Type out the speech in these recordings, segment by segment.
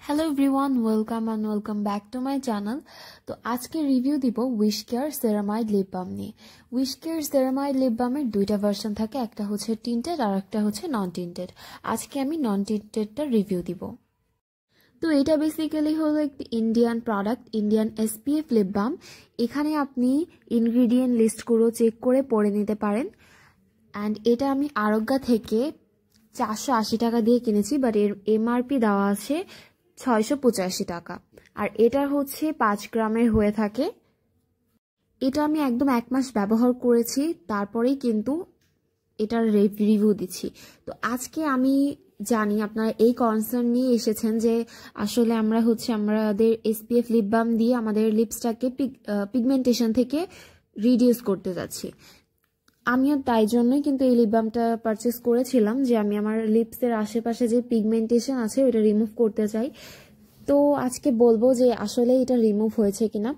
Hello everyone, welcome back to my channel. তো আজকে review দিব wish care ceramide lip balm নিয়ে। Wish care ceramide lip বামের দুইটা ভার্সন থাকে, একটা হচ্ছে টিন্টেড আর একটা হচ্ছে নন টিন্টেড। আজকে আমি নন টিন্টেডটা রিভিউ দিব। তো এটা বেসিক্যালি হলো একটি Indian product, Indian SPF lip balm. এখানে আপনি ইনগ্রিডিয়েন্ট লিস্টগুলো চেক করে পড়ে নিতে পারেন। অ্যান্ড এটা আমি আরোগ্যা থেকে 480 টাকা দিয়ে কিনেছি, বাট এর MRP দেওয়া আছে 685 টাকা। আর এটা হচ্ছে 5 গ্রামের হয়ে থাকে। এটা আমি একদম 1 মাস ব্যবহার করেছি, তারপরেই কিন্তু এটার রিভিউ দিচ্ছি। তো আজকে আমি জানি আপনারা এই কনসার্ন নিয়ে এসেছেন যে আসলে আমরা আমাদের SPF লিপ বাম দিয়ে আমাদের লিপসটাকে পিগমেন্টেশন থেকে রিডিউস করতে যাচ্ছি। আমিও তাই জন্যই কিন্তু এই লিপ বামটা পারচেস করেছিলাম, যে আমি আমার লিপসের আশেপাশে যে পিগমেন্টেশন আছে ওটা রিমুভ করতে চাই। তো আজকে বলবো যে আসলে এটা রিমুভ হয়েছে কিনা।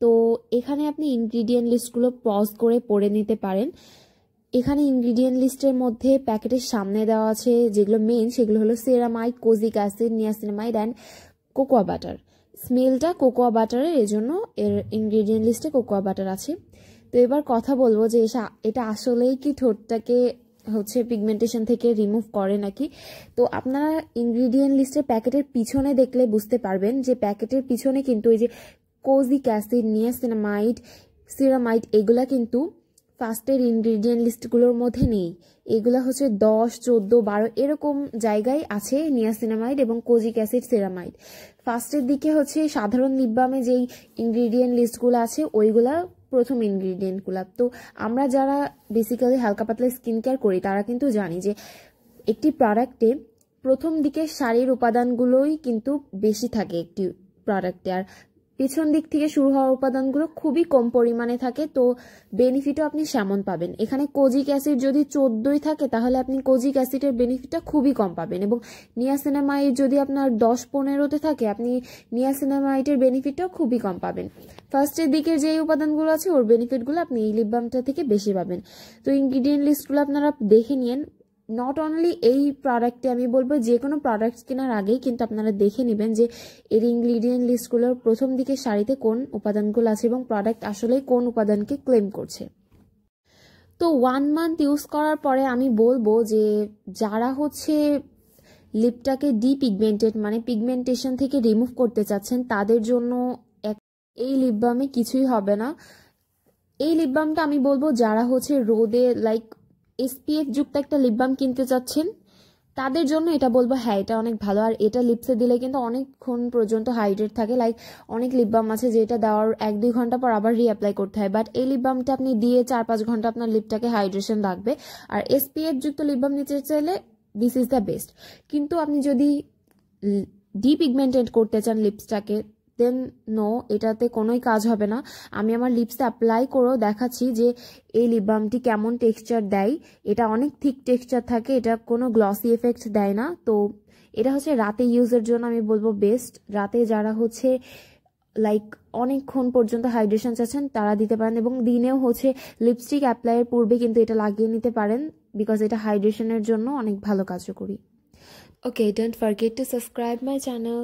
তো এখানে আপনি ইনগ্রিডিয়েন্ট লিস্টগুলো পজ করে পড়ে নিতে পারেন। এখানে ইনগ্রিডিয়েন্ট লিস্টের মধ্যে প্যাকেটের সামনে দেওয়া আছে যেগুলো মেন, সেগুলো হলো ceramide, kojic acid, niacinamide and cocoa butter. স্মেলটা কোকোয়া বাটারের, এজন্য এর ইনগ্রিডিয়েন্ট লিস্টে কোকোয়া বাটার আছে। তো এবার কথা বলবো যে এটা আসলেই কি ঠোঁটটাকে পিগমেন্টেশন থেকে রিমুভ করে নাকি। তো আপনারা ইনগ্রিডিয়েন্ট লিস্টের প্যাকেটের পিছনে দেখলে বুঝতে পারবেন যে প্যাকেটের পিছনে কিন্তু এই যে কোজিক অ্যাসিড, নিয়াসিনামাইড, সিরামাইড এগুলা কিন্তু ফার্স্টের ইনগ্রিডিয়েন্ট লিস্টগুলোর মধ্যে নেই। এগুলা 10, 14, 12 এরকম জায়গায় আছে নিয়াসিনামাইড এবং কোজিক অ্যাসিড, সিরামাইড। ফার্স্টের দিকে সাধারণ লিপ বামে যেই ইনগ্রিডিয়েন্ট লিস্টগুলো আছে ওইগুলা প্রথম ইনগ্রিডিয়েন্টগুলো। তো আমরা যারা বেসিক্যালি হালকা পাতলা স্কিন কেয়ার করি তারা কিন্তু জানি যে একটি প্রোডাক্টে প্রথম দিকে সারির উপাদানগুলোই কিন্তু বেশি থাকে একটি প্রোডাক্টে, আর পেছন দিক থেকে শুরু হওয়া উপাদানগুলো খুবই কম পরিমাণে থাকে। তো বেনিফিটও আপনি সেমন পাবেন। এখানে কোজিক অ্যাসিড যদি 14 থাকে তাহলে আপনি কোজিক অ্যাসিডের বেনিফিটটা খুবই কম পাবেন, এবং নিয়াসিনামাইড যদি আপনার 10-15তে থাকে আপনি নিয়াসিনামাইডের বেনিফিটটাও খুবই কম পাবেন। ফার্স্টের দিকের যে উপাদানগুলো আছে ওর বেনিফিটগুলো আপনি এই লিপ বামটা থেকে বেশি পাবেন। তো ইনগ্রিডিয়েন্ট লিস্টগুলো আপনারা দেখে নিন। নট অনলি এই প্রোডাক্টে, আমি বলবো যে কোনো প্রোডাক্ট কেনার আগেই কিন্তু আপনারা দেখে নেবেন যে এর ইনগ্রিডিয়েন্ট লিস্টগুলোর প্রথম দিকে সারিতে কোন উপাদানগুলো আছে এবং প্রোডাক্ট আসলে কোন উপাদানকে ক্লেম করছে। তো 1 মান্থ ইউজ করার পরে আমি বলবো যে যারা লিপটাকে ডিপিগমেন্টেড মানে পিগমেন্টেশন থেকে রিমুভ করতে চাচ্ছেন তাদের জন্য এই লিপ বামে কিছুই হবে না। এই লিপ বামটা আমি বলবো যারা রোদে SPF যুক্ত একটা লিপ বাম কিনতে চাচ্ছেন তাদের জন্য এটা বলবো, হ্যাঁ এটা অনেক ভালো। আর এটা লিপসে দিলে কিন্তু অনেকক্ষণ পর্যন্ত হাইড্রেট থাকে। অনেক লিপ বাম আছে যেটা দেওয়ার 1-2 ঘন্টা পর আবার রিঅ্যাপ্লাই করতে হয়, বাট এই লিপ বামটা আপনি দিয়ে 4-5 ঘন্টা আপনার লিপটাকে হাইড্রেশন রাখবে। আর SPF যুক্ত লিপ বাম নিতে চাইলে দিস ইজ দ্য বেস্ট। কিন্তু আপনি যদি ডিপিগমেন্টেড করতে চান লিপসটাকে, দেন নো, এটাতে কোনোই কাজ হবে না। আমি আমার লিপসে অ্যাপ্লাই করেও দেখাচ্ছি যে এই লিপ বামটি কেমন টেক্সচার দেয়। এটা অনেক থিক টেক্সচার থাকে, এটা কোনো গ্লসি এফেক্ট দেয় না। তো এটা রাতে ইউজের জন্য আমি বলবো বেস্ট। রাতে যারা অনেকক্ষণ পর্যন্ত হাইড্রেশন চাচ্ছেন তারা দিতে পারেন, এবং দিনেও লিপস্টিক অ্যাপ্লাইয়ের পূর্বে কিন্তু এটা লাগিয়ে নিতে পারেন, বিকজ এটা হাইড্রেশনের জন্য অনেক ভালো কার্যকরী। Okay, don't forget to subscribe my channel.